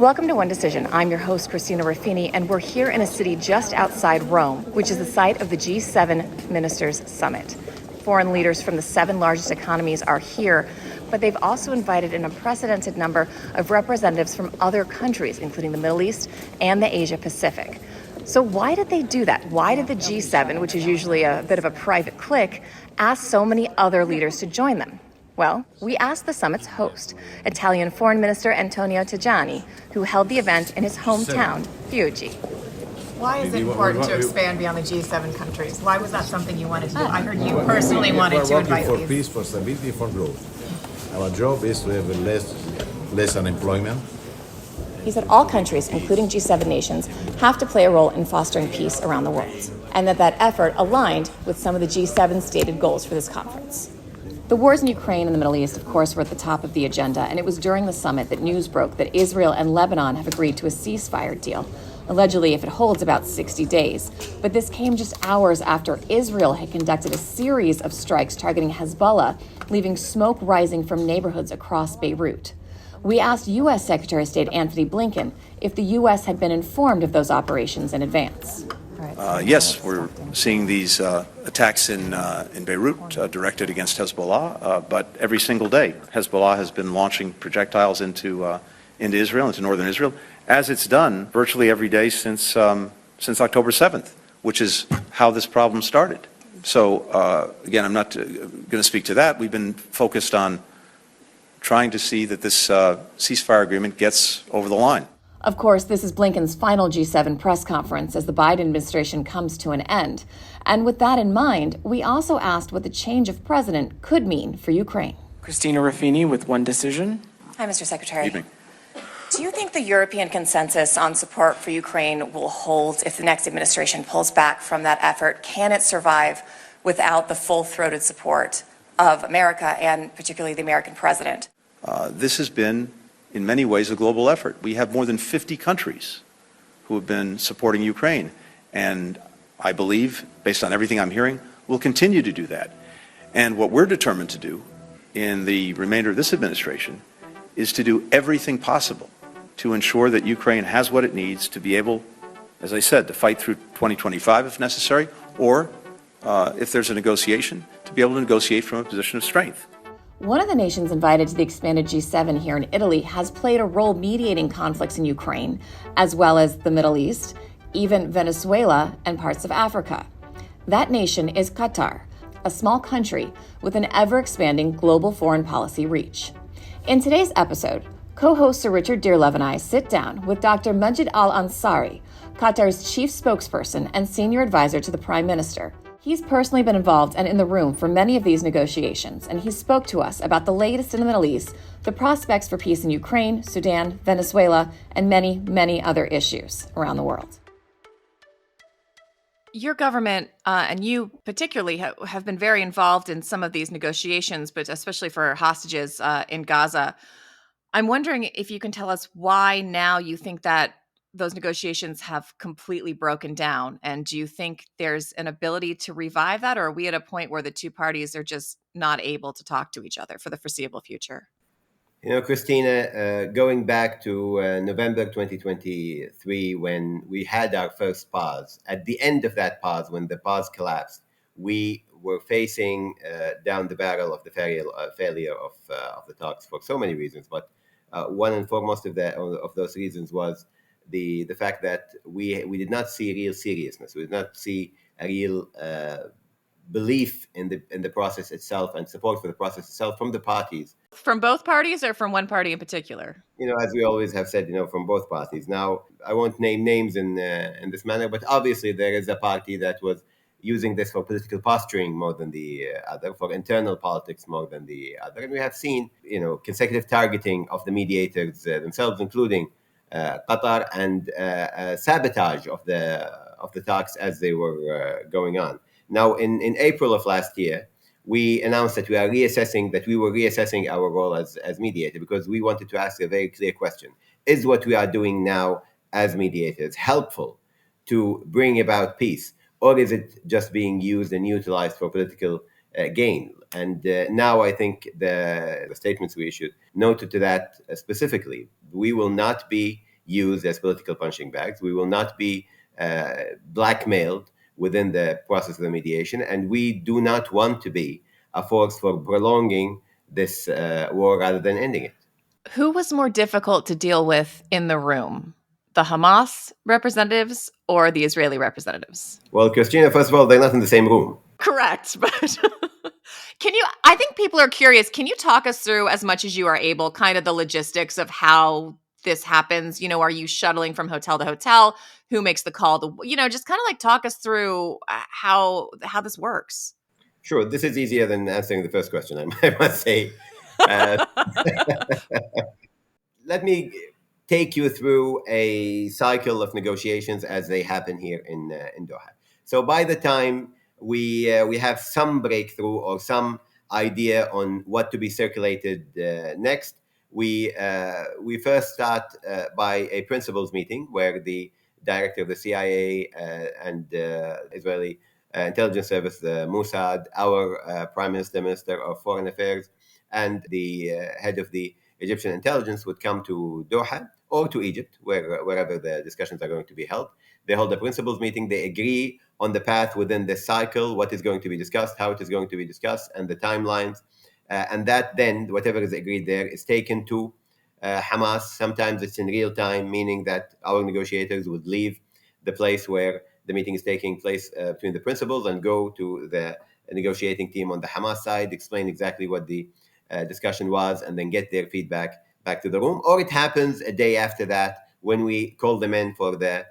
Welcome to One Decision. I'm your host, Christina Ruffini, and we're here in a city just outside Rome, which is the site of the G7 Ministers Summit. Foreign leaders from the 7 largest economies are here, but they've also invited an unprecedented number of representatives from other countries, including the Middle East and the Asia Pacific. So why did they do that? Why did the G7, which is usually a bit of a private clique, ask so many other leaders to join them? Well, we asked the summit's host, Italian Foreign Minister Antonio Tajani, who held the event in his hometown, Fiuggi. Why is it important to expand beyond the G7 countries? Why was that something you wanted to do? I heard you personally wanted to invite for these. peace, for stability, for growth. Our job is to have less unemployment. He said all countries, including G7 nations, have to play a role in fostering peace around the world, and that effort aligned with some of the G7's stated goals for this conference. The wars in Ukraine and the Middle East, of course, were at the top of the agenda, and it was during the summit that news broke that Israel and Lebanon have agreed to a ceasefire deal, allegedly if it holds about 60 days. But this came just hours after Israel had conducted a series of strikes targeting Hezbollah, leaving smoke rising from neighborhoods across Beirut. We asked U.S. Secretary of State Antony Blinken if the U.S. had been informed of those operations in advance. Yes, we're seeing these attacks in Beirut directed against Hezbollah, but every single day Hezbollah has been launching projectiles into Israel, into northern Israel, as it's done virtually every day since October 7th, which is how this problem started. So again, I'm not going to speak to that. We've been focused on trying to see that this ceasefire agreement gets over the line. Of course, this is Blinken's final G7 press conference as the Biden administration comes to an end. And with that in mind, we also asked what the change of president could mean for Ukraine. Christina Ruffini with One Decision. Hi, Mr. Secretary. Evening. Do you think the European consensus on support for Ukraine will hold if the next administration pulls back from that effort? Can it survive without the full-throated support of America and particularly the American president? This has been, in many ways, a global effort. We have more than 50 countries who have been supporting Ukraine. And I believe, based on everything I'm hearing, we'll continue to do that. And what we're determined to do in the remainder of this administration is to do everything possible to ensure that Ukraine has what it needs to be able, as I said, to fight through 2025 if necessary, or if there's a negotiation, to be able to negotiate from a position of strength. One of the nations invited to the expanded G7 here in Italy has played a role mediating conflicts in Ukraine, as well as the Middle East, even Venezuela and parts of Africa. That nation is Qatar, a small country with an ever-expanding global foreign policy reach. In today's episode, co-host Sir Richard Dearlove and I sit down with Dr. Majed al-Ansari, Qatar's chief spokesperson and senior advisor to the Prime Minister. He's personally been involved and in the room for many of these negotiations, and he spoke to us about the latest in the Middle East, the prospects for peace in Ukraine, Sudan, Venezuela, and many, many other issues around the world. Your government, and you particularly, have been very involved in some of these negotiations, but especially for hostages in Gaza. I'm wondering if you can tell us why now you think that those negotiations have completely broken down, and do you think there's an ability to revive that, or are we at a point where the two parties are just not able to talk to each other for the foreseeable future? You know, Christina, going back to November 2023, when we had our first pause, at the end of that pause, when the pause collapsed, we were facing down the barrel of the failure of the talks for so many reasons. But one and foremost of those reasons was the fact that we did not see real seriousness. We did not see a real belief in the process itself and support for the process itself from the parties. From both parties or from one party in particular? You know, as we always have said, from both parties. Now, I won't name names in this manner, but obviously there is a party that was using this for political posturing more than the other, for internal politics more than the other. And we have seen, consecutive targeting of the mediators themselves, including Qatar, and sabotage of the talks as they were going on. Now, in April of last year, we announced that we were reassessing our role as mediator, because we wanted to ask a very clear question. Is what we are doing now as mediators helpful to bring about peace, or is it just being used and utilized for political gain? And now I think the statements we issued noted to that specifically. We will not be used as political punching bags. We will not be blackmailed within the process of the mediation, and we do not want to be a force for prolonging this war rather than ending it. Who was more difficult to deal with in the room? The Hamas representatives or the Israeli representatives? Well, Christina, first of all, they're not in the same room. Correct. But I think people are curious. Can you talk us through, as much as you are able, kind of the logistics of how this happens? Are you shuttling from hotel to hotel? Who makes the call? Just kind of like talk us through how this works. Sure. This is easier than answering the first question, I must say. Let me take you through a cycle of negotiations as they happen here in Doha. So by the time we have some breakthrough or some idea on what to be circulated next, we first start by a principals meeting where the director of the CIA and Israeli intelligence service, the Mossad, our Prime Minister of Foreign Affairs, and the head of the Egyptian intelligence would come to Doha or to Egypt, wherever the discussions are going to be held. They hold a principals meeting. They agree on the path within this cycle, what is going to be discussed, how it is going to be discussed, and the timelines. And that then, whatever is agreed there, is taken to Hamas. Sometimes it's in real time, meaning that our negotiators would leave the place where the meeting is taking place between the principals and go to the negotiating team on the Hamas side, explain exactly what the discussion was, and then get their feedback back to the room. Or it happens a day after that when we call them in for the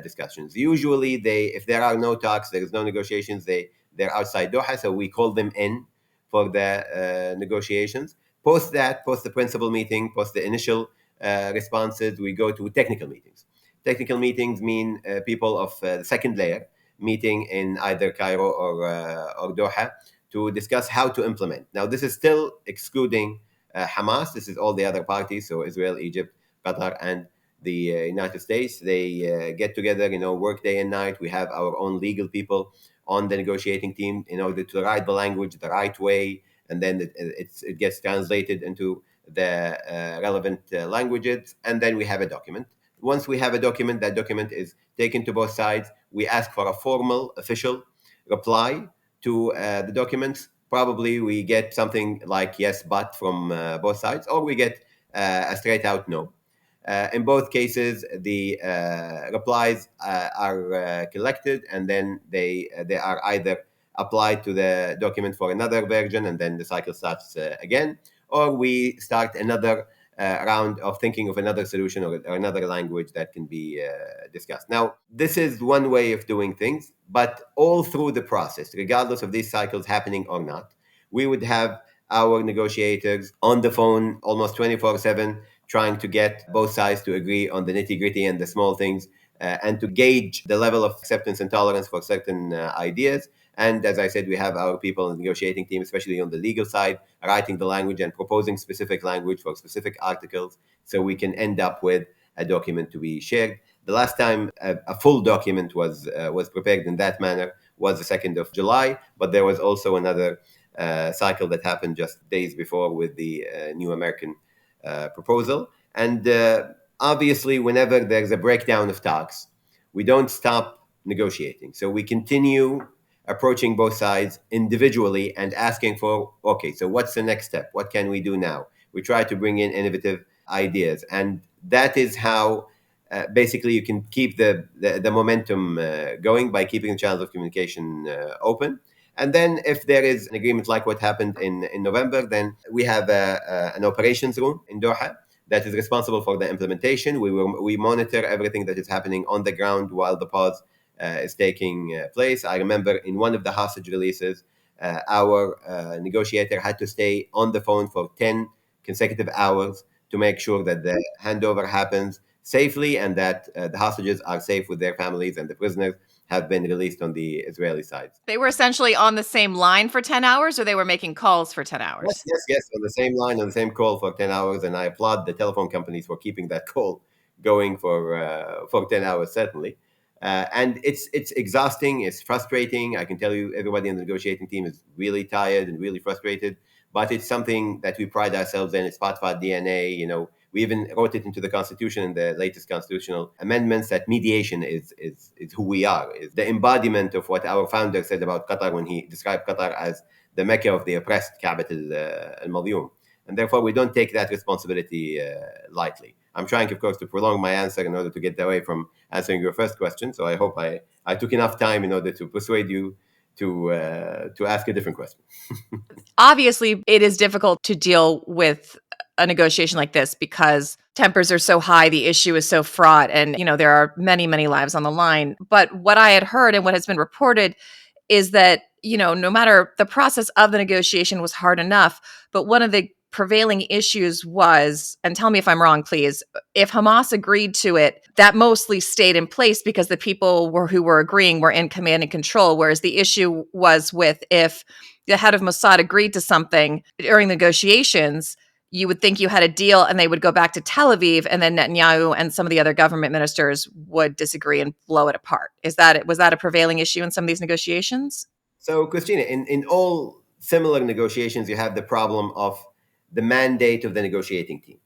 discussions. Usually, if there are no talks, there is no negotiations, they're outside Doha, so we call them in for the negotiations. Post the principal meeting, post the initial responses, we go to technical meetings. Technical meetings mean people of the second layer meeting in either Cairo or Doha to discuss how to implement. Now, this is still excluding Hamas. This is all the other parties, so Israel, Egypt, Qatar, and the United States. They get together, work day and night. We have our own legal people on the negotiating team in order to write the language the right way, and then it gets translated into the relevant languages, and then we have a document. Once we have a document, that document is taken to both sides. We ask for a formal, official reply to the documents. Probably we get something like yes, but from both sides, or we get a straight out no. In both cases, the replies are collected, and then they are either applied to the document for another version, and then the cycle starts again, or we start another round of thinking of another solution or another language that can be discussed. Now, this is one way of doing things, but all through the process, regardless of these cycles happening or not, we would have our negotiators on the phone almost 24/7, trying to get both sides to agree on the nitty-gritty and the small things, and to gauge the level of acceptance and tolerance for certain ideas. And as I said, we have our people in the negotiating team, especially on the legal side, writing the language and proposing specific language for specific articles, so we can end up with a document to be shared. The last time a full document was prepared in that manner was the 2nd of July, but there was also another cycle that happened just days before with the new American proposal. And obviously, whenever there's a breakdown of talks, we don't stop negotiating. So we continue approaching both sides individually and asking for, okay, so what's the next step? What can we do now? We try to bring in innovative ideas. And that is how basically you can keep the momentum going, by keeping the channels of communication open. And then if there is an agreement like what happened in November, then we have an operations room in Doha that is responsible for the implementation. We monitor everything that is happening on the ground while the pause is taking place. I remember in one of the hostage releases, our negotiator had to stay on the phone for 10 consecutive hours to make sure that the handover happens safely and that the hostages are safe with their families and the prisoners have been released on the Israeli side. They were essentially on the same line for 10 hours, or they were making calls for 10 hours? Yes, on the same line, on the same call for 10 hours. And I applaud the telephone companies for keeping that call going for 10 hours, certainly. And it's exhausting, it's frustrating. I can tell you, everybody in the negotiating team is really tired and really frustrated, but it's something that we pride ourselves in. It's part of our DNA. We even wrote it into the Constitution in the latest constitutional amendments that mediation is who we are, is the embodiment of what our founder said about Qatar when he described Qatar as the Mecca of the oppressed, capital al-Mazlum. And therefore, we don't take that responsibility lightly. I'm trying, of course, to prolong my answer in order to get away from answering your first question. So I hope I took enough time in order to persuade you to ask a different question. Obviously, it is difficult to deal with a negotiation like this because tempers are so high, the issue is so fraught, and there are many, many lives on the line. But what I had heard and what has been reported is that, no matter the process of the negotiation was hard enough, but one of the prevailing issues was, and tell me if I'm wrong, please, if Hamas agreed to it, that mostly stayed in place because the people who were agreeing were in command and control, whereas the issue was with if the head of Mossad agreed to something during negotiations, you would think you had a deal and they would go back to Tel Aviv, and then Netanyahu and some of the other government ministers would disagree and blow it apart. Was that a prevailing issue in some of these negotiations? So, Christina, in all similar negotiations, you have the problem of the mandate of the negotiating team.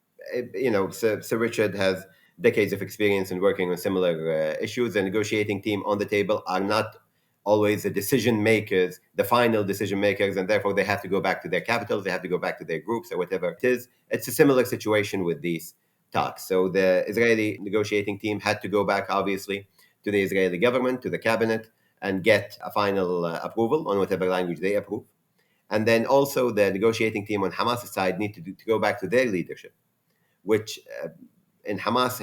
Sir Richard has decades of experience in working on similar issues. The negotiating team on the table are not always the decision makers, the final decision makers, and therefore they have to go back to their capitals, they have to go back to their groups or whatever it is. It's a similar situation with these talks. So the Israeli negotiating team had to go back, obviously, to the Israeli government, to the cabinet, and get a final approval on whatever language they approve. And then also the negotiating team on Hamas' side need to go back to their leadership, which in Hamas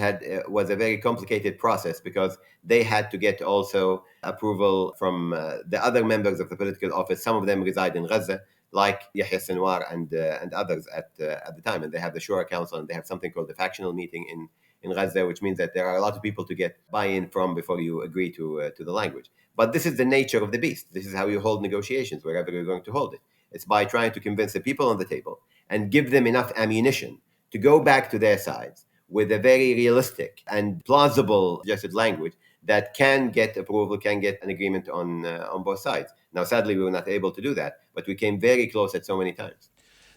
was a very complicated process because they had to get also approval from the other members of the political office. Some of them reside in Gaza, like Yahya Sinwar and others at the time. And they have the Shura Council, and they have something called the factional meeting in Gaza, which means that there are a lot of people to get buy-in from before you agree to the language. But this is the nature of the beast. This is how you hold negotiations, wherever you're going to hold it. It's by trying to convince the people on the table and give them enough ammunition to go back to their sides with a very realistic and plausible suggested language that can get approval, can get an agreement on both sides. Now, sadly, we were not able to do that, but we came very close at so many times.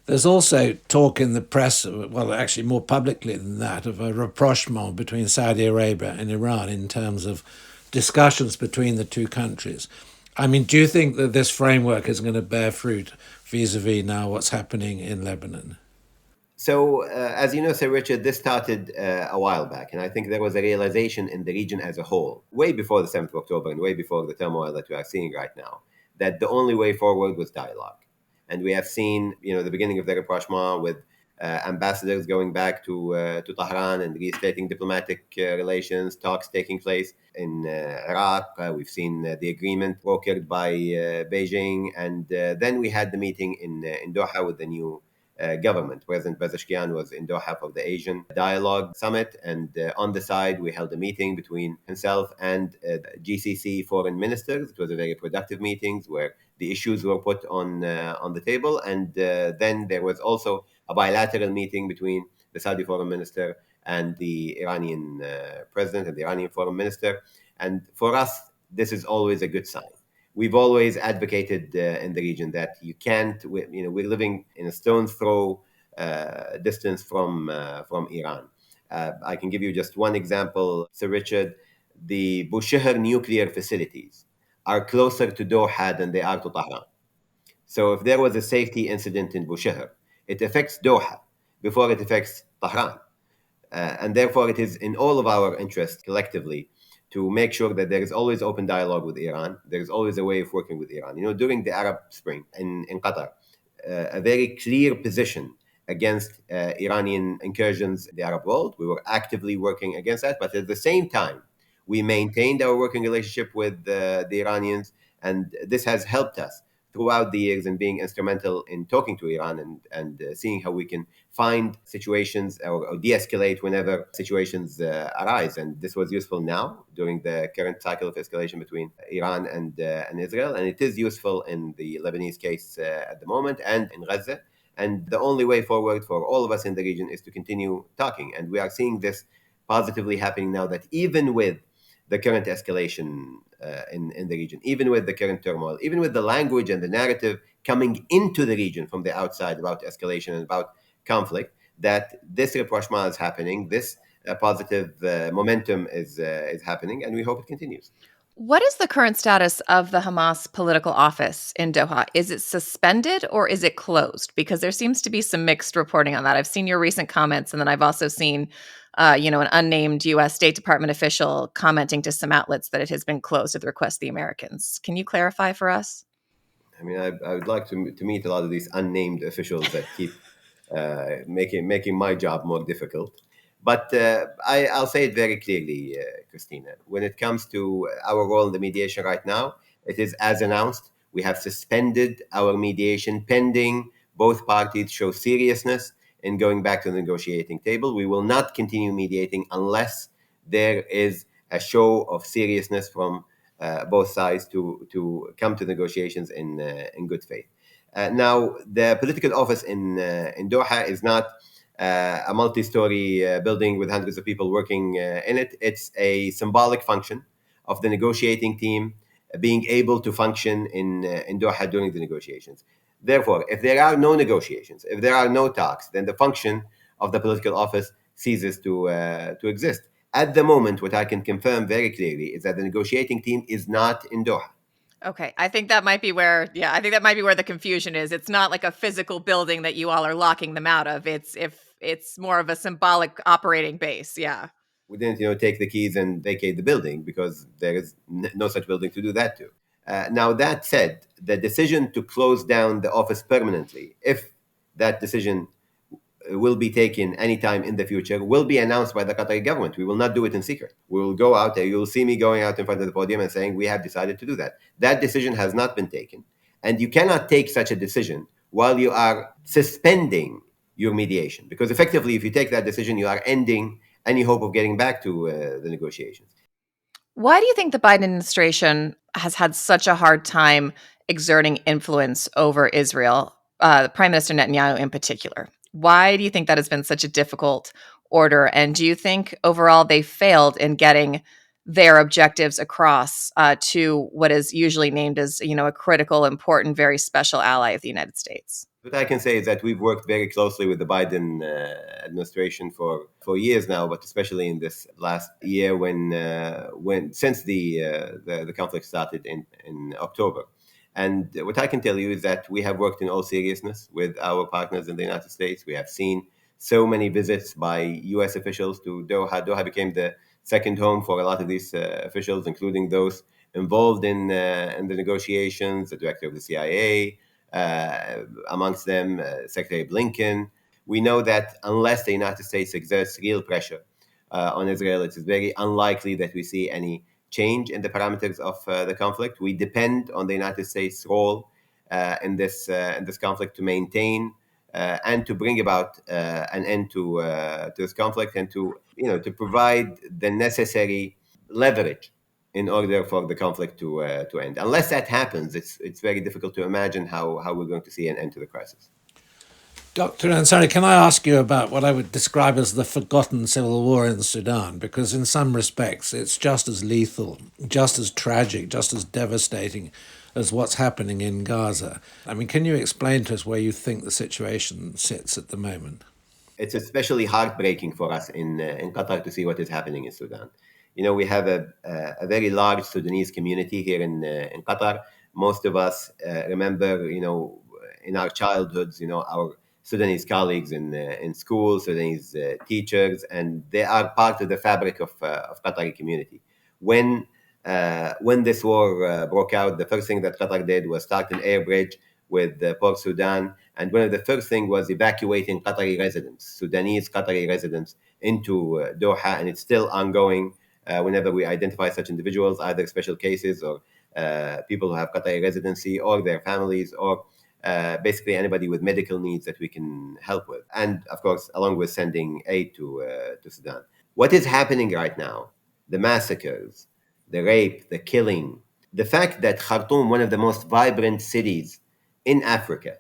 There's also talk in the press, well, actually more publicly than that, of a rapprochement between Saudi Arabia and Iran in terms of discussions between the two countries. I mean, do you think that this framework is going to bear fruit vis-a-vis now what's happening in Lebanon? So, as you know, Sir Richard, this started a while back, and I think there was a realization in the region as a whole, way before the 7th of October and way before the turmoil that we are seeing right now, that the only way forward was dialogue. And we have seen, the beginning of the rapprochement with ambassadors going back to Tehran and restating diplomatic relations, talks taking place in Iraq. We've seen the agreement brokered by Beijing, and then we had the meeting in Doha with the new government. President Pezeshkian was in Doha for the Asian Dialogue Summit, and on the side we held a meeting between himself and GCC foreign ministers. It was a very productive meeting where the issues were put on the table, and then there was also a bilateral meeting between the Saudi foreign minister and the Iranian president and the Iranian foreign minister. And for us, this is always a good sign. We've always advocated in the region that you can't, we're living in a stone's throw distance from Iran. I can give you just one example, Sir Richard. The Bushehr nuclear facilities are closer to Doha than they are to Tehran. So if there was a safety incident in Bushehr, it affects Doha before it affects Tehran. And therefore, it is in all of our interests collectively to make sure that there is always open dialogue with Iran. There is always a way of working with Iran. During the Arab Spring in Qatar, a very clear position against Iranian incursions in the Arab world. We were actively working against that, but at the same time, we maintained our working relationship with the Iranians, and this has helped us throughout the years in being instrumental in talking to Iran and seeing how we can find situations or de-escalate whenever situations arise. And this was useful now during the current cycle of escalation between Iran and Israel. And it is useful in the Lebanese case at the moment and in Gaza. And the only way forward for all of us in the region is to continue talking. And we are seeing this positively happening now, that even with the current escalation in the region, even with the current turmoil, even with the language and the narrative coming into the region from the outside about escalation and about conflict, that this rapprochement is happening, this positive momentum is happening, and we hope it continues. What is the current status of the Hamas political office in Doha? Is it suspended or is it closed? Because there seems to be some mixed reporting on that. I've seen your recent comments, and then I've also seen, an unnamed U.S. State Department official commenting to some outlets that it has been closed at the request of the Americans. Can you clarify for us? I mean, I would like to meet a lot of these unnamed officials that keep making my job more difficult. But I'll say it very clearly, Christina. When it comes to our role in the mediation right now, it is as announced. We have suspended our mediation pending both parties show seriousness in going back to the negotiating table. We will not continue mediating unless there is a show of seriousness from both sides to come to negotiations in good faith. Now, the political office in Doha is not a multi-story building with hundreds of people working in it. It's a symbolic function of the negotiating team being able to function in Doha during the negotiations. Therefore, if there are no negotiations, if there are no talks, then the function of the political office ceases to exist. At the moment, what I can confirm very clearly is that the negotiating team is not in Doha. Okay. I think that might be where the confusion is. It's not like a physical building that you all are locking them out of. It's more of a symbolic operating base. Yeah. We didn't, take the keys and vacate the building because there is no such building to do that to. Now, that said, the decision to close down the office permanently, if that decision will be taken anytime in the future, will be announced by the Qatari government. We will not do it in secret. We will go out there. You'll see me going out in front of the podium and saying, we have decided to do that. That decision has not been taken. And you cannot take such a decision while you are suspending your mediation. Because effectively, if you take that decision, you are ending any hope of getting back to the negotiations. Why do you think the Biden administration has had such a hard time exerting influence over Israel, Prime Minister Netanyahu in particular? Why do you think that has been such a difficult order? And do you think overall they failed in getting their objectives across to what is usually named as, a critical, important, very special ally of the United States? What I can say is that we've worked very closely with the Biden administration for years now, but especially in this last year when since the conflict started in October. And what I can tell you is that we have worked in all seriousness with our partners in the United States. We have seen so many visits by U.S. officials to Doha. Doha became the second home for a lot of these officials, including those involved in the negotiations, the director of the CIA, amongst them Secretary Blinken. We know that unless the United States exerts real pressure on Israel, it is very unlikely that we see any change in the parameters of the conflict. We depend on the United States' role in this conflict to maintain and to bring about an end to this conflict, and to provide the necessary leverage in order for the conflict to end. Unless that happens, it's very difficult to imagine how we're going to see an end to the crisis. Dr. Ansari, can I ask you about what I would describe as the forgotten civil war in Sudan? Because in some respects, it's just as lethal, just as tragic, just as devastating as what's happening in Gaza. I mean, can you explain to us where you think the situation sits at the moment? It's especially heartbreaking for us in Qatar to see what is happening in Sudan. We have a very large Sudanese community here in Qatar. Most of us remember, in our childhoods, our Sudanese colleagues in school, Sudanese teachers, and they are part of the fabric of Qatari community. When this war broke out, the first thing that Qatar did was start an air bridge with Port Sudan, and one of the first things was evacuating Qatari residents, Sudanese Qatari residents, into Doha, and it's still ongoing. Whenever we identify such individuals, either special cases or people who have Qatari residency or their families, or basically anybody with medical needs that we can help with. And of course, along with sending aid to Sudan. What is happening right now, the massacres, the rape, the killing, the fact that Khartoum, one of the most vibrant cities in Africa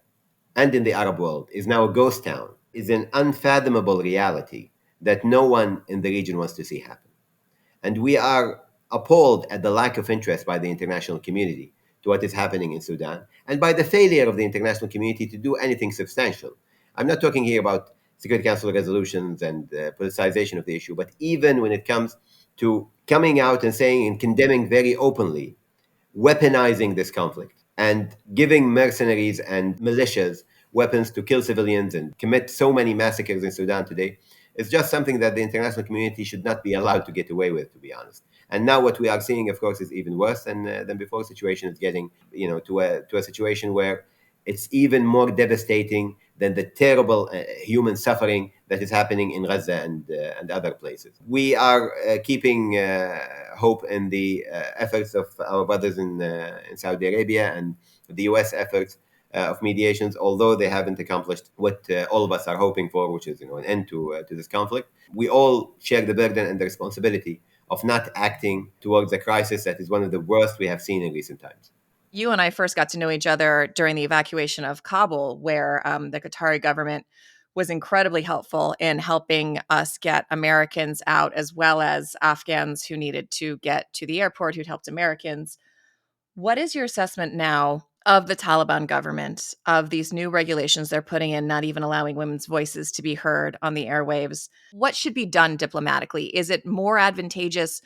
and in the Arab world, is now a ghost town, is an unfathomable reality that no one in the region wants to see happen. And we are appalled at the lack of interest by the international community to what is happening in Sudan, and by the failure of the international community to do anything substantial. I'm not talking here about Security Council resolutions and politicization of the issue. But even when it comes to coming out and saying and condemning very openly, weaponizing this conflict and giving mercenaries and militias weapons to kill civilians and commit so many massacres in Sudan today, is just something that the international community should not be allowed to get away with, to be honest. And now what we are seeing, of course, is even worse than before. The situation is getting, to a situation where it's even more devastating than the terrible human suffering that is happening in Gaza and other places. We are keeping hope in the efforts of our brothers in Saudi Arabia and the U.S. efforts of mediations, although they haven't accomplished what all of us are hoping for, which is an end to this conflict. We all share the burden and the responsibility of not acting towards a crisis that is one of the worst we have seen in recent times. You and I first got to know each other during the evacuation of Kabul, where the Qatari government was incredibly helpful in helping us get Americans out, as well as Afghans who needed to get to the airport, who'd helped Americans. What is your assessment now of the Taliban government, of these new regulations they're putting in, not even allowing women's voices to be heard on the airwaves? What should be done diplomatically? Is it more advantageous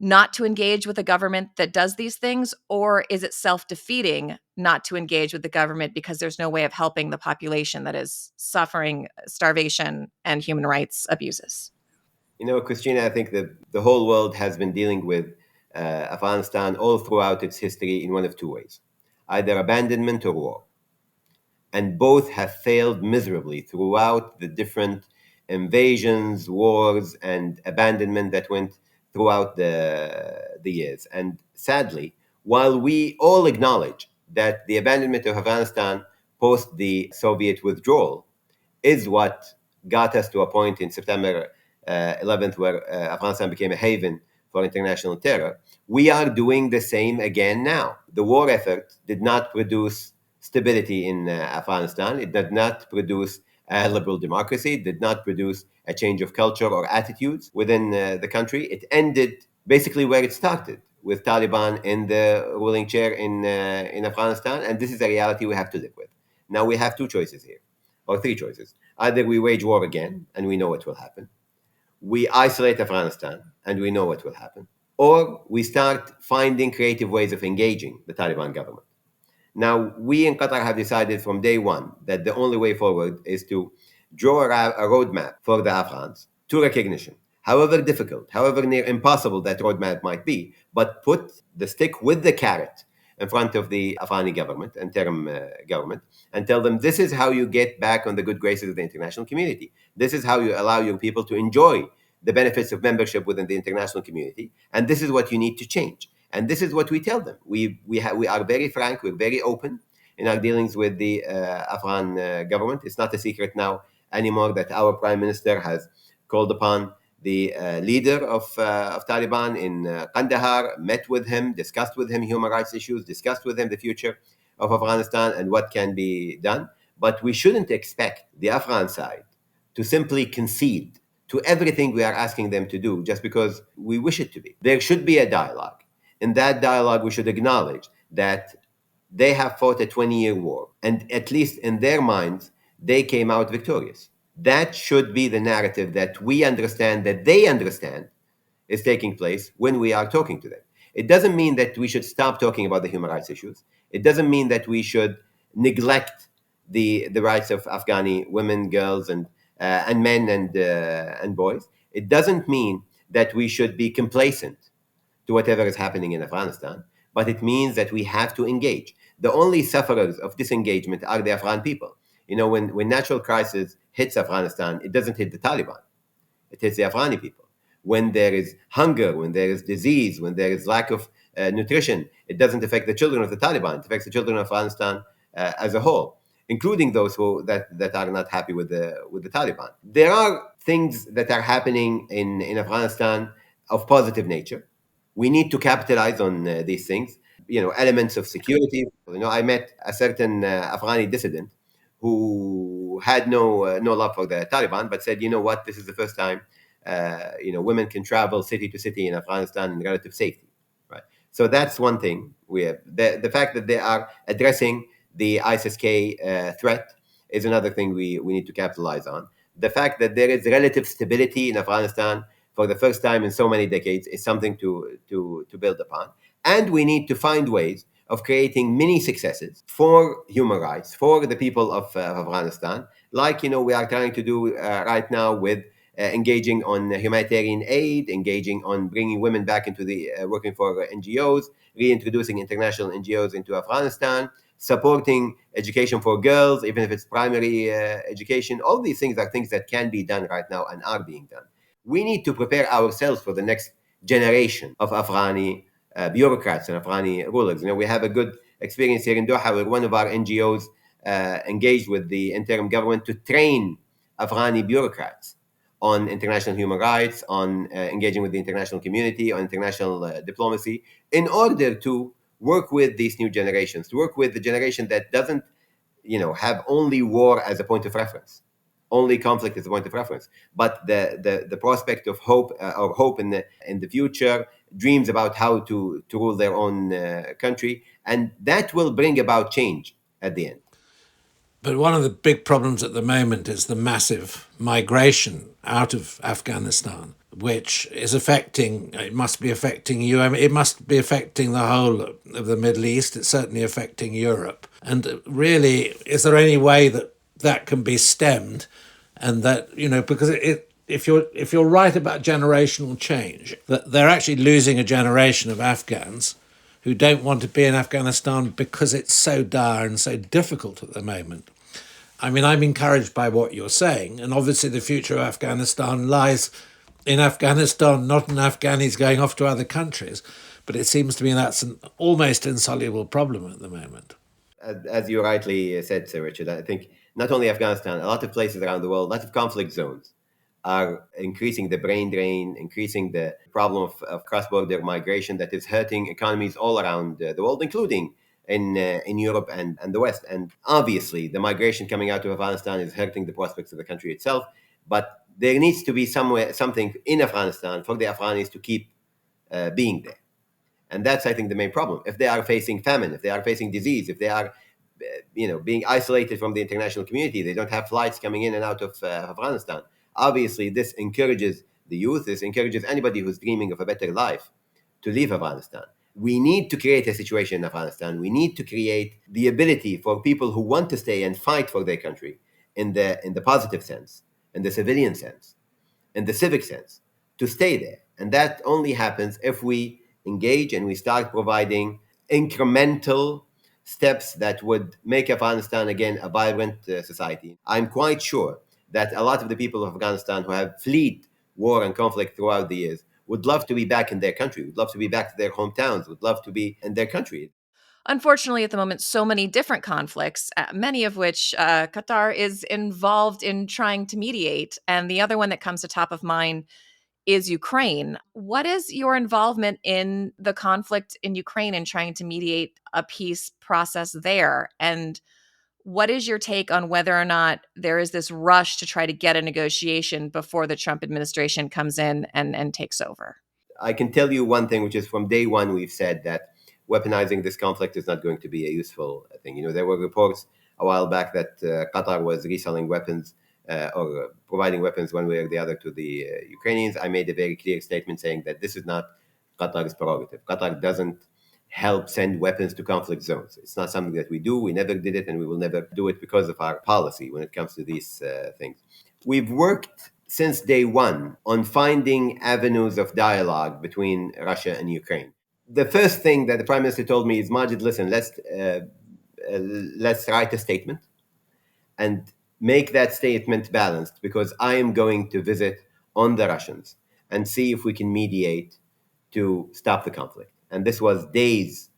not to engage with a government that does these things, or is it self-defeating not to engage with the government because there's no way of helping the population that is suffering starvation and human rights abuses? Christina, I think that the whole world has been dealing with Afghanistan all throughout its history in one of two ways, either abandonment or war. And both have failed miserably throughout the different invasions, wars, and abandonment that went throughout the years. And sadly, while we all acknowledge that the abandonment of Afghanistan post the Soviet withdrawal is what got us to a point in September 11th where Afghanistan became a haven for international terror, we are doing the same again now. The war effort did not produce stability in Afghanistan. It did not produce a liberal democracy. It did not produce a change of culture or attitudes within the country. It ended basically where it started, with Taliban in the ruling chair in Afghanistan. And this is a reality we have to live with. Now we have two choices here, or three choices. Either we wage war again, and we know what will happen. We isolate Afghanistan, and we know what will happen. Or we start finding creative ways of engaging the Taliban government. Now, we in Qatar have decided from day one that the only way forward is to draw a roadmap for the Afghans to recognition, however difficult, however near impossible that roadmap might be, but put the stick with the carrot in front of the Afghani government, interim government, and tell them this is how you get back on the good graces of the international community. This is how you allow your people to enjoy the benefits of membership within the international community, and this is what you need to change. And this is what we tell them. We are very frank, we're very open in our dealings with the Afghan government. It's not a secret now anymore that our prime minister has called upon the leader of Taliban in Kandahar, met with him, discussed with him human rights issues, discussed with him the future of Afghanistan and what can be done. But we shouldn't expect the Afghan side to simply concede to everything we are asking them to do just because we wish it to be. There should be a dialogue. In that dialogue, we should acknowledge that they have fought a 20-year war, and at least in their minds, they came out victorious. That should be the narrative that we understand, that they understand is taking place when we are talking to them. It doesn't mean that we should stop talking about the human rights issues. It doesn't mean that we should neglect the rights of Afghani women, girls, and men and boys. It doesn't mean that we should be complacent to whatever is happening in Afghanistan, but it means that we have to engage. The only sufferers of disengagement are the Afghan people. When natural crisis hits Afghanistan, it doesn't hit the Taliban. It hits the Afghani people. When there is hunger, when there is disease, when there is lack of nutrition, it doesn't affect the children of the Taliban. It affects the children of Afghanistan as a whole, including those that are not happy with the Taliban. There are things that are happening in Afghanistan of positive nature. We need to capitalize on these things, elements of security. I met a certain Afghani dissident who had no love for the Taliban, but said, what, this is the first time, women can travel city to city in Afghanistan in relative safety, right? So that's one thing. We have the fact that they are addressing the ISIS-K threat is another thing we need to capitalize on. The fact that there is relative stability in Afghanistan for the first time in so many decades is something to build upon. And we need to find ways of creating mini successes for human rights, for the people of Afghanistan, like we are trying to do right now with engaging on humanitarian aid, engaging on bringing women back into the working for NGOs, reintroducing international NGOs into Afghanistan, supporting education for girls, even if it's primary education. All these things are things that can be done right now and are being done. We need to prepare ourselves for the next generation of Afghani bureaucrats and Afghani rulers. We have a good experience here in Doha where one of our NGOs engaged with the interim government to train Afghani bureaucrats on international human rights, on engaging with the international community, on international diplomacy, in order to work with these new generations, to work with the generation that doesn't, have only war as a point of reference, only conflict as a point of reference, but the prospect of hope or hope in the future, dreams about how to rule their own country, and that will bring about change at the end. But one of the big problems at the moment is the massive migration out of Afghanistan, which is it must be affecting you. I mean, it must be affecting the whole of the Middle East. It's certainly affecting Europe. And really, is there any way that can be stemmed? And that, because if you're right about generational change, that they're actually losing a generation of Afghans who don't want to be in Afghanistan because it's so dire and so difficult at the moment. I mean, I'm encouraged by what you're saying, and obviously the future of Afghanistan lies in Afghanistan, not in Afghanis going off to other countries. But it seems to me that's an almost insoluble problem at the moment. As you rightly said, Sir Richard, I think not only Afghanistan, a lot of places around the world, lots of conflict zones are increasing the brain drain, increasing the problem of cross-border migration that is hurting economies all around the world, including in Europe and the West. And obviously, the migration coming out of Afghanistan is hurting the prospects of the country itself. But there needs to be something in Afghanistan for the Afghanis to keep being there. And that's, I think, the main problem. If they are facing famine, if they are facing disease, if they are being isolated from the international community, they don't have flights coming in and out of Afghanistan. Obviously, this encourages the youth, this encourages anybody who's dreaming of a better life to leave Afghanistan. We need to create a situation in Afghanistan. We need to create the ability for people who want to stay and fight for their country in the positive sense, in the civilian sense, in the civic sense, to stay there. And that only happens if we engage and we start providing incremental steps that would make Afghanistan again a vibrant society. I'm quite sure that a lot of the people of Afghanistan who have fled war and conflict throughout the years would love to be back in their country, would love to be back to their hometowns, would love to be in their country. Unfortunately, at the moment, so many different conflicts, many of which Qatar is involved in trying to mediate. And the other one that comes to top of mind is Ukraine. What is your involvement in the conflict in Ukraine and trying to mediate a peace process there? And what is your take on whether or not there is this rush to try to get a negotiation before the Trump administration comes in and takes over? I can tell you one thing, which is from day one, we've said that weaponizing this conflict is not going to be a useful thing. There were reports a while back that Qatar was reselling weapons or providing weapons one way or the other to the Ukrainians. I made a very clear statement saying that this is not Qatar's prerogative. Qatar doesn't help send weapons to conflict zones. It's not something that we do. We never did it, and we will never do it because of our policy when it comes to these things. We've worked since day one on finding avenues of dialogue between Russia and Ukraine. The first thing that the Prime Minister told me is, Majed, listen, let's write a statement and make that statement balanced, because I am going to visit on the Russians and see if we can mediate to stop the conflict. And this was days,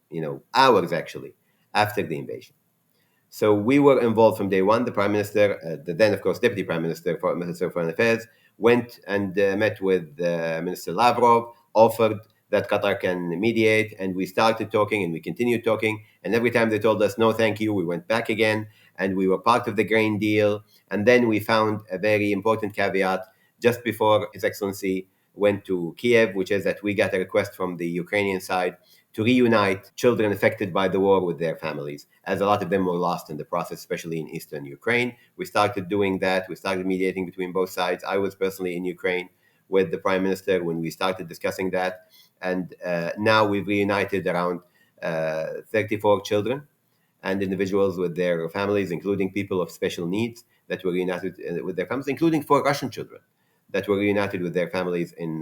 hours actually, after the invasion. So we were involved from day one. The Prime Minister, the then, of course, Deputy Prime Minister, Minister of Foreign Affairs, went and met with Minister Lavrov, offered that Qatar can mediate, and we started talking and we continued talking. And every time they told us, no, thank you, we went back again, and we were part of the grain deal. And then we found a very important caveat just before His Excellency went to Kiev, which is that we got a request from the Ukrainian side to reunite children affected by the war with their families, as a lot of them were lost in the process, especially in eastern Ukraine. We started doing that. We started mediating between both sides. I was personally in Ukraine with the Prime Minister when we started discussing that. And now we've reunited around 34 children and individuals with their families, including people of special needs that were reunited with their families, including 4 Russian children that were reunited with their families in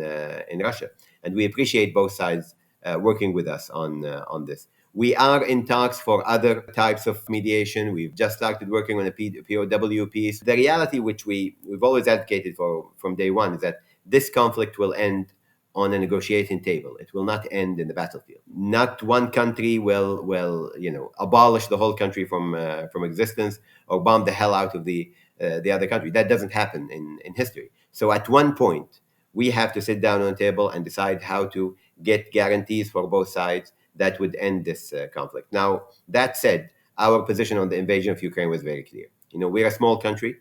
Russia. And we appreciate both sides working with us on this. We are in talks for other types of mediation. We've just started working on a POW piece. The reality which we've always advocated for from day one is that this conflict will end on a negotiating table. It will not end in the battlefield. Not one country will abolish the whole country from existence or bomb the hell out of the other country. That doesn't happen in history. So at one point, we have to sit down on the table and decide how to get guarantees for both sides that would end this conflict. Now, that said, our position on the invasion of Ukraine was very clear. We're a small country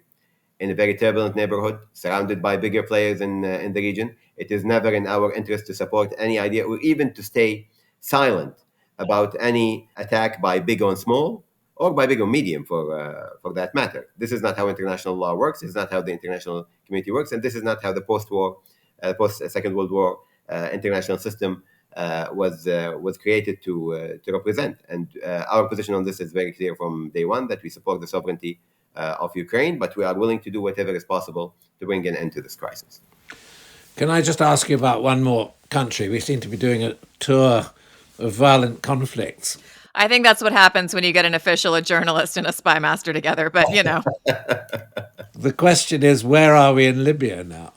in a very turbulent neighborhood, surrounded by bigger players in the region. It is never in our interest to support any idea or even to stay silent about any attack by big on small or by big on medium for that matter. This is not how international law works. It's not how the international community works. And this is not how the post-Second World War international system was created to represent. And our position on this is very clear from day one, that we support the sovereignty of Ukraine, but we are willing to do whatever is possible to bring an end to this crisis. Can I just ask you about one more country? We seem to be doing a tour of violent conflicts. I think that's what happens when you get an official, a journalist, and a spymaster together. But, The question is, where are we in Libya now?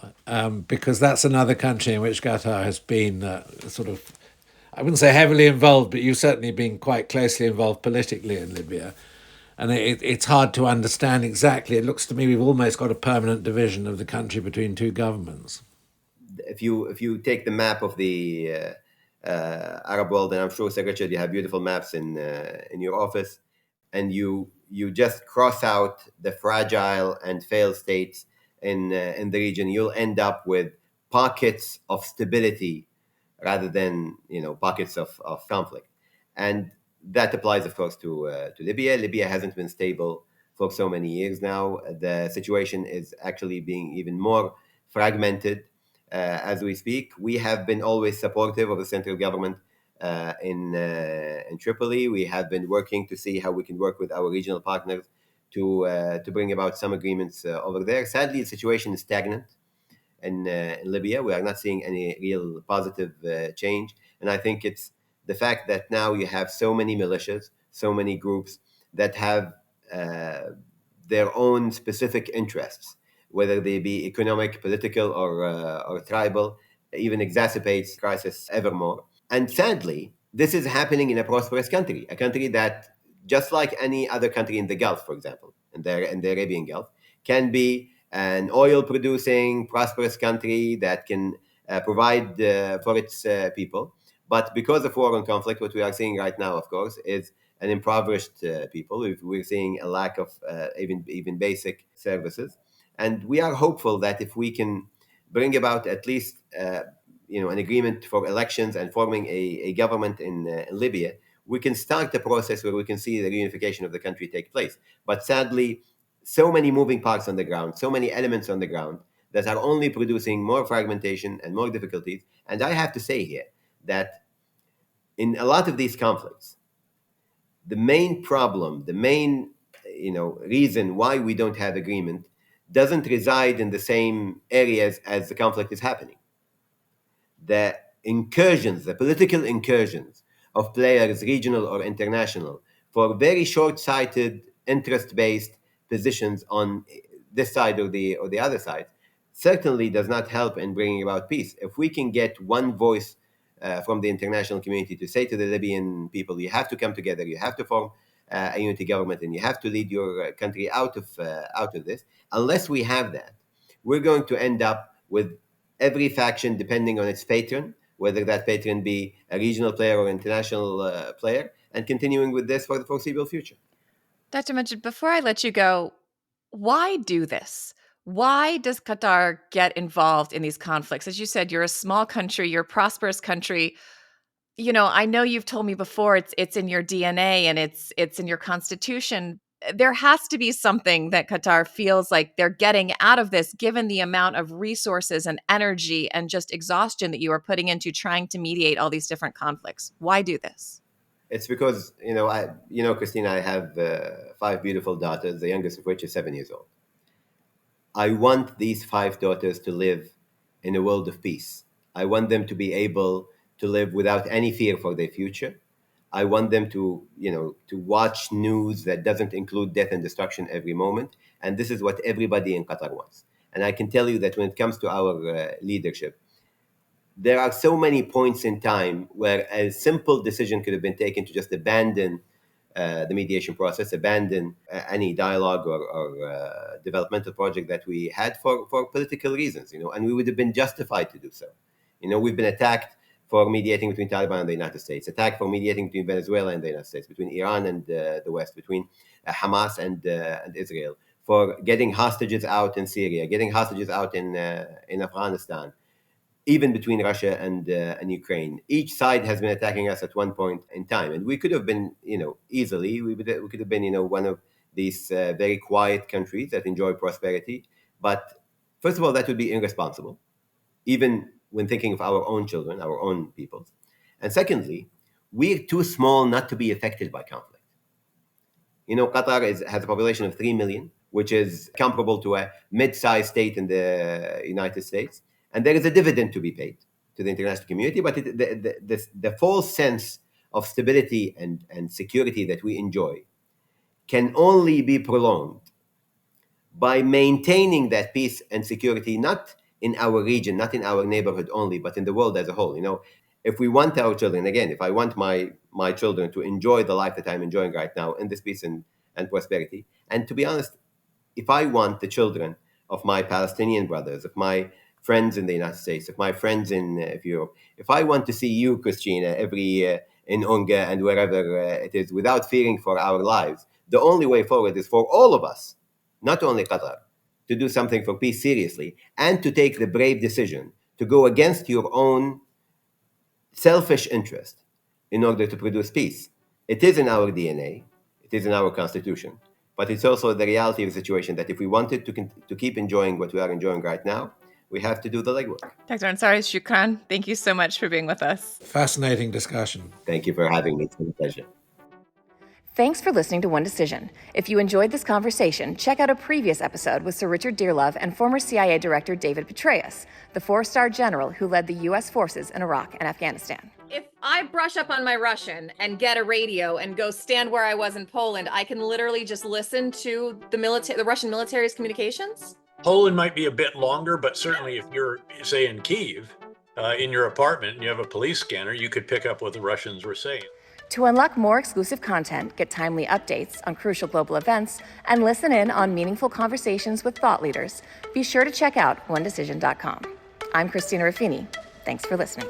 Because that's another country in which Qatar has been I wouldn't say heavily involved, but you've certainly been quite closely involved politically in Libya. And it's hard to understand exactly. It looks to me we've almost got a permanent division of the country between two governments. If you take the map of the Arab world, and I'm sure, Sir Richard, you have beautiful maps in your office, and you just cross out the fragile and failed states in the region, you'll end up with pockets of stability rather than pockets of conflict. And that applies, of course, to Libya. Libya hasn't been stable for so many years now. The situation is actually being even more fragmented as we speak. We have been always supportive of the central government in Tripoli. We have been working to see how we can work with our regional partners to bring about some agreements over there. Sadly, the situation is stagnant in Libya. We are not seeing any real positive change. And I think it's the fact that now you have so many militias, so many groups that have their own specific interests, whether they be economic, political, or tribal, even exacerbates the crisis evermore. And sadly, this is happening in a prosperous country, a country that, just like any other country in the Gulf, for example, in the Arabian Gulf, can be an oil-producing, prosperous country that can provide for its people. But because of war and conflict, what we are seeing right now, of course, is an impoverished people. We're seeing a lack of even basic services. And we are hopeful that if we can bring about at least an agreement for elections and forming a government in Libya, we can start the process where we can see the reunification of the country take place. But sadly, so many moving parts on the ground, so many elements on the ground that are only producing more fragmentation and more difficulties. And I have to say here that in a lot of these conflicts, the main problem, the main reason why we don't have agreement doesn't reside in the same areas as the conflict is happening. The incursions, the political incursions of players, regional or international, for very short-sighted, interest-based positions on this side or the other side, certainly does not help in bringing about peace. If we can get one voice from the international community to say to the Libyan people, you have to come together, you have to form a unity government, and you have to lead your country out of this. Unless we have that, we're going to end up with every faction depending on its patron, whether that patron be a regional player or international player, and continuing with this for the foreseeable future. Dr. Majed, before I let you go, why do this? Why does Qatar get involved in these conflicts? As you said, you're a small country, you're a prosperous country. I know you've told me before it's in your DNA and it's in your constitution. There has to be something that Qatar feels like they're getting out of this, given the amount of resources and energy and just exhaustion that you are putting into trying to mediate all these different conflicts. Why do this? It's because, Christina, I have 5 beautiful daughters, the youngest of which is 7 years old. I want these 5 daughters to live in a world of peace. I want them to be able to live without any fear for their future. I want them to watch news that doesn't include death and destruction every moment. And this is what everybody in Qatar wants. And I can tell you that when it comes to our leadership, there are so many points in time where a simple decision could have been taken to just abandon the mediation process, abandon any dialogue or developmental project that we had for political reasons, and we would have been justified to do so. We've been attacked for mediating between Taliban and the United States, attacked for mediating between Venezuela and the United States, between Iran and the West, between Hamas and Israel, for getting hostages out in Syria, getting hostages out in Afghanistan, even between Russia and Ukraine. Each side has been attacking us at one point in time. And we could have been, easily, we could have been, one of these very quiet countries that enjoy prosperity. But first of all, that would be irresponsible, even when thinking of our own children, our own peoples. And secondly, we're too small not to be affected by conflict. Qatar has a population of 3 million, which is comparable to a mid-sized state in the United States. And there is a dividend to be paid to the international community, but the false sense of stability and security that we enjoy can only be prolonged by maintaining that peace and security, not in our region, not in our neighborhood only, but in the world as a whole. If we want our children, again, if I want my children to enjoy the life that I'm enjoying right now in this peace and prosperity, and to be honest, if I want the children of my Palestinian brothers, of my friends in the United States, of my friends in Europe, if I want to see you, Christina, every year in Unga and wherever it is, without fearing for our lives, the only way forward is for all of us, not only Qatar, to do something for peace seriously and to take the brave decision to go against your own selfish interest in order to produce peace. It is in our DNA, it is in our constitution, but it's also the reality of the situation that if we wanted to keep enjoying what we are enjoying right now, we have to do the legwork. Dr. Ansari, shukran. Thank you so much for being with us. Fascinating discussion. Thank you for having me. It's been a pleasure. Thanks for listening to One Decision. If you enjoyed this conversation, check out a previous episode with Sir Richard Dearlove and former CIA Director David Petraeus, the 4-star general who led the U.S. forces in Iraq and Afghanistan. If I brush up on my Russian and get a radio and go stand where I was in Poland, I can literally just listen to the Russian military's communications? Poland might be a bit longer, but certainly if you're, say, in Kyiv, in your apartment and you have a police scanner, you could pick up what the Russians were saying. To unlock more exclusive content, get timely updates on crucial global events, and listen in on meaningful conversations with thought leaders, be sure to check out onedecision.com. I'm Christina Ruffini. Thanks for listening.